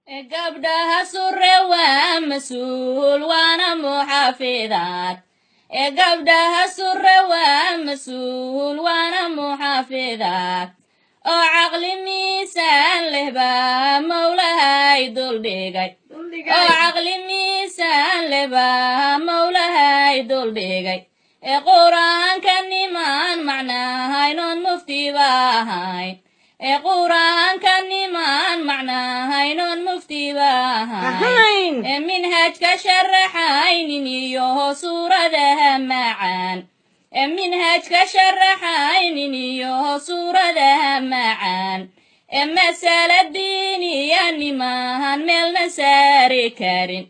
gabdhaha surre waa mas-uul waana muxaafidaad gabdhaha surre waa mas-uul waana muxaafidaad oo caqli miisaan leh baa mawlahay duldhigay oo caqli miisaan leh baa mawlahay duldhigay qur-aanka nimaan macnahaynoon muftiba ahayn qur-aanka nimaan macnahaynoon muftiba ahayn minhajka sharaxaynin iyo suuradaha macaan minhajka sharaxaynin iyo suuradaha macaan masala diiniya nimaan meelna saari karin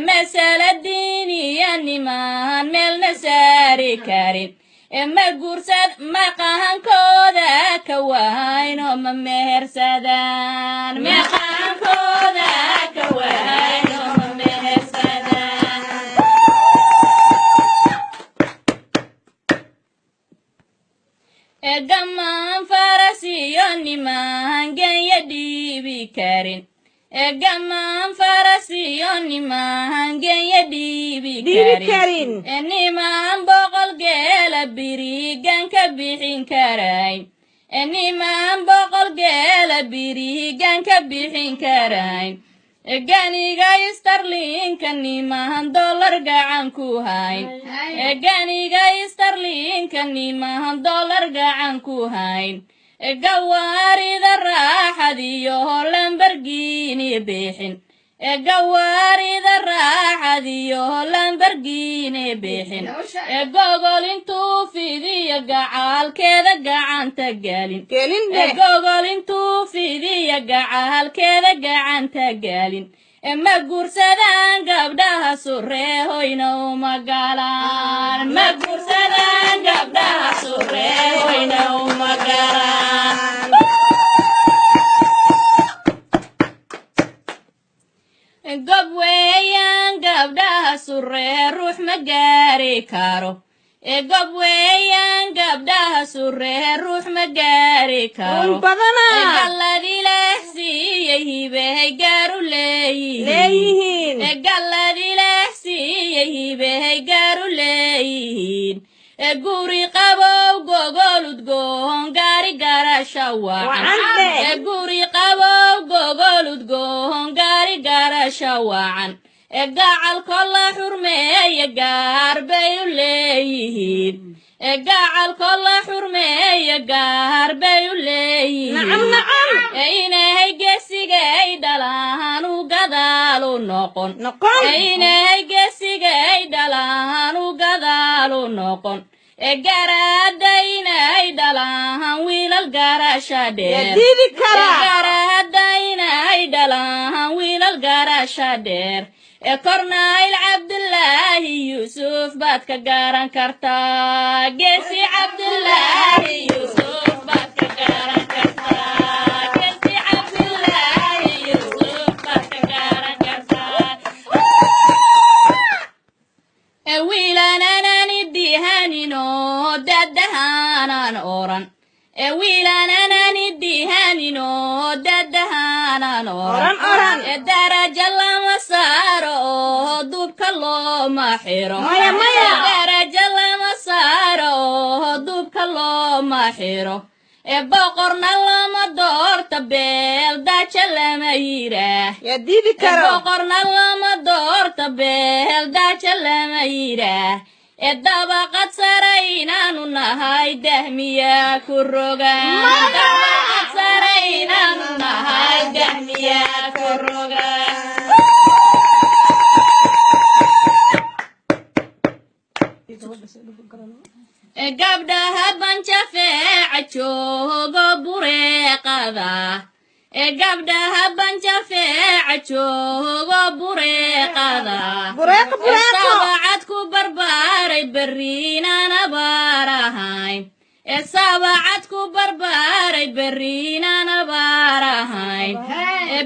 masala diiniya nimaan meelna saari karin ma guursad maqahankooda ka wahayno ma mehersadaan maqahankooda ka wahayno ma mehersadaan gamaan farasiyo nimaan genya dhiibi karin gamaan farasiyo nimaan genya dhiibi karin nimaan boqol geela birigan ka bixin karayn nimaan boqol geela birigan ka bixin karayn ganiga starlinka nimaan dollar gacan ku hayn ganiga starlinka nimaan dollar gacan ku hayn gawaarida raaxad iyo lambargiini bixin gawaarida raaxad iyo lambargiini bixin gogol intuu fidiyo gacaalkeeda gacanta gelin gogol intuu fidiyo gacaalkeeda gacanta gelin ma guursadaan gabdhaha surreehoyna uma galaan ma guursadaan gabdhaha surreehoyna uma galaan gob weeyaan gabdhaha surree ruux ma gaari karo gob weeyaan gabdhaha surree ruux ma gaari karo galladiilah siiyey hibehay gaaru leeyihiin galladiilah siiyey hibehay gaaru leeyihiin guri qabow gogol udgoon gaari garasha wacan guri qabow gogol udgoon gaari garasha wacan gacalko la xurmeeya gaar bay u leeyihiin gacalko la xurmeeya gaar bay u leeyihiin inahay gesigay dhalaan u gadaal u noqon inahay gesigay dhalaan u gadaal u noqon garaada inay dhalaan wiilal garasha dheer garaada inay dhalaan wiilal garasha dheer kornayl cabdulaahi yuusuf baad ka garan kartaa geesi cabdulaahi yuusuf baad ka garan kartaa geesi cabdulaahi yuusuf baad ka garan kartaa wiilananani dihaninoo dadahanan oran wiilananani dihaninoo dadahanan oran daraja lama saaro oo dubka looma xiro daraja lama saaro oo dubka looma xiro boqorna lama doorta beel daja lama yiraah boqorna lama doorta beel daja lama yiraah dabaqad sare inaanu nahay dahmiyaa ku rogan dabaqad sare inaanu nahay dahmiyaa ku rogan gabdhaha banjafeeca joogo bureeqada gabdhaha banjafeeca joogo bureeqada sabacad ku barbaaray berriinaan abaar ahayn sabacad ku barbaaray berriinaan abaar ahayn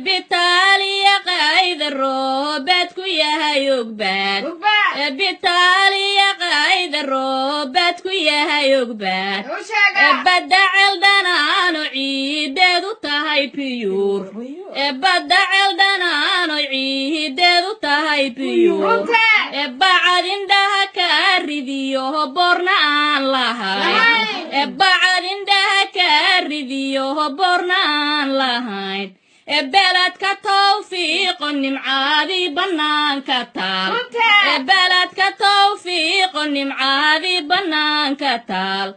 bitaaliya qayda roobeed ku yahay ogbaad bitaaliya qayda roobeed ku yahay ogbaad badda ceeldhanaano ciideedu tahay piyuur badda ceeldhanaan oy ciideedu tahay biyo bacad indhaha ka ridiyo boorna aan lahayn bacad indhaha ka ridiyo boorna aan lahayn beledka tawfiiqo nimcaadii bannaanka taal beledka tawfiiqo nimcaadii bannaanka taal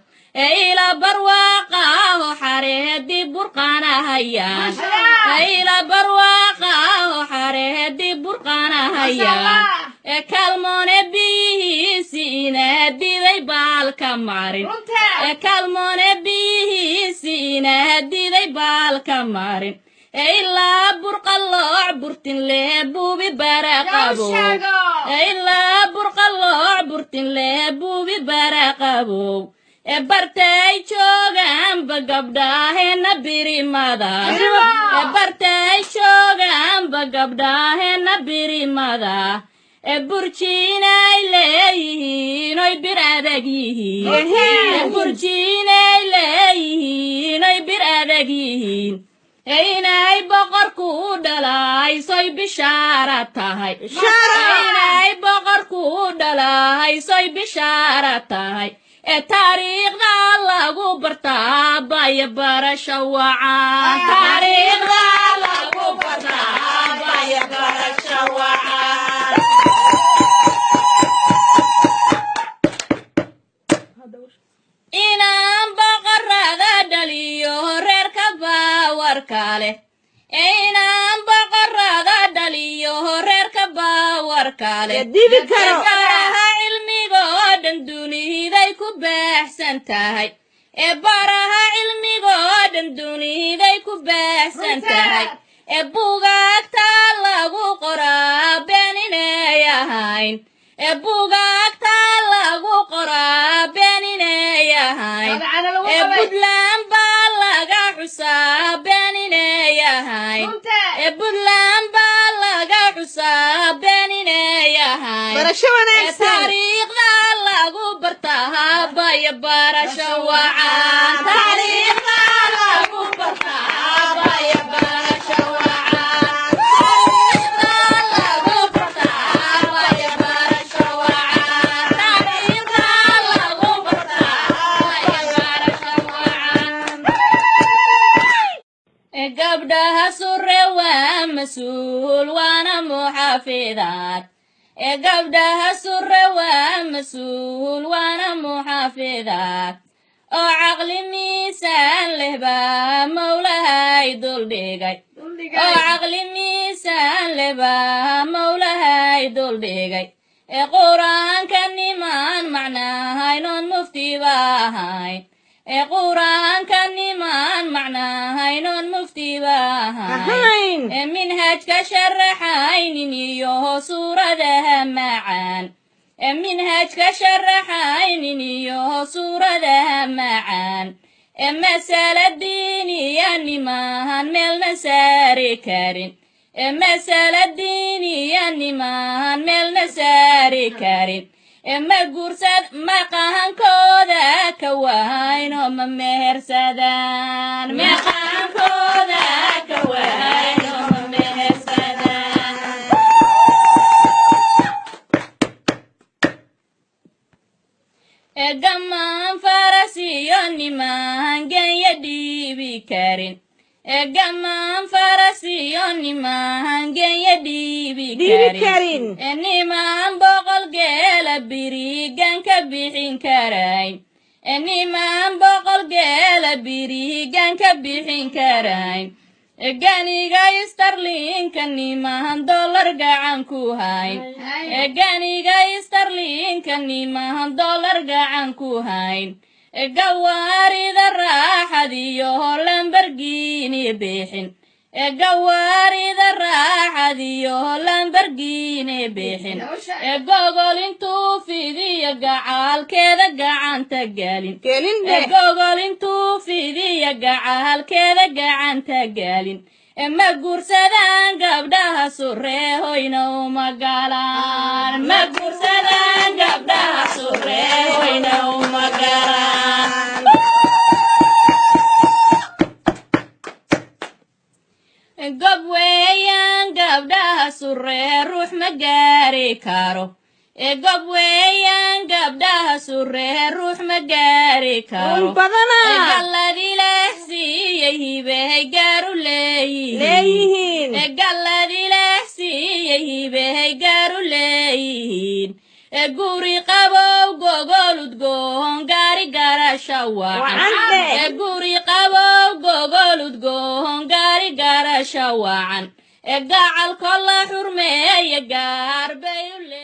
ila barwaaqaaho xareedii burqaanahayaan ila barwaaqaaho xareedii burqaanahayaan kalmoone biyihiisi inaadiday baalka marin kalmoone biyihiisi inaadiday baalka marin ilaa burqalooc burtin lee buubi baraqabow ilaa burqalooc burtin lee buubi baraqabow bartay joogaanba gabdhaaheenna birimada bartay joogaanba gabdhaaheenna birimada burjiinay leeyihiin oy bir adag yihiin burjiinay leeyihiin oy bir adag yihiin inay boqorku dhalaysoy bishaara tahay inay boqorku dhalaysoy bishaara tahay taariikhda lagu bartaa baya barasho wacan taariikhda lagu bartaa baya barasho wacan inaan boqorada dhaliyo reerka baawarka leh inaan boqorada dhaliyo reerka baawarka leh baraha cilmigoo dhan dunihiday ku baaxsan tahay baraha cilmigoo dhan dunihiday ku baaxsan tahay bugaagta lagu qoraa been inay ahayn bugaagta lagu qoraa been inay ahayn buntland baa laga xusaa been inay ahayn buntland baa laga xusaa been inay ahayn taariikhda lagu bartaa baya barasho wacan taariikhda lagu bartaa baya barasho wacan taariikhda lagu bartaa baya barasho wacan taariikhda lagu bartaa baya barasho wacan gabdhaha surre waa mas-uul waana muxaafidaad gabdhaha surre waa mas-uul waana muxaafidaad oo caqli miisaan leh baa mawlahay duldhigay oo caqli miisaan leh baa mawlahay duldhigay qur-aanka nimaan macnahaynoon muftiba ahayn qur-aanka nimaan macnahaynoon muftiba ahayn minhajka sharaxaynin iyo suuradaha macaan minhajka sharaxaynin iyo suuradaha macaan masala diiniya nimaan meelna saari karin masala diiniya nimaan meelna saari karin ma guursad maqahankooda ka wahayno ma mehersadaan maqahankooda ka wahayno ma mehersadaan gamaan farasiyo nimaan genya dhiibi karin gamaan farasiyo nimaan genya dhiibi karin nimaan boqol geela birigan ka bixin karayn nimaan boqol geela birigan ka bixin karayn ganiga starlinka nimaan dollar gacan ku hayn ganiga starlinka nimaan dollar gacan ku hayn gawaarida raaxadiyo lambargiini bixin gawaarida raaxadiyo lambargiini bixin gogol intuu fidiyo gacaalkeeda gacanta gelin gogol intuu fidiyo gacaalkeeda gacanta gelin ma guursadaan gabdhaha surreehoyna uma galaan ma guursadaan gabdhaha surreehoyna uma galaan gob surree ruux ma gaari karo gob weeyaan gabdhaha surree ruux ma gaari karo galladileh siiyey hibehay gaaru leeyihiin galladileh siiyey hibehay gaaru leeyihiin guri qabow gogol udgoon gaari garasha wacan guri qabow gogol udgoon gaari garasha wacan gacal kolla xurmeeya gaar bay u leeyihiin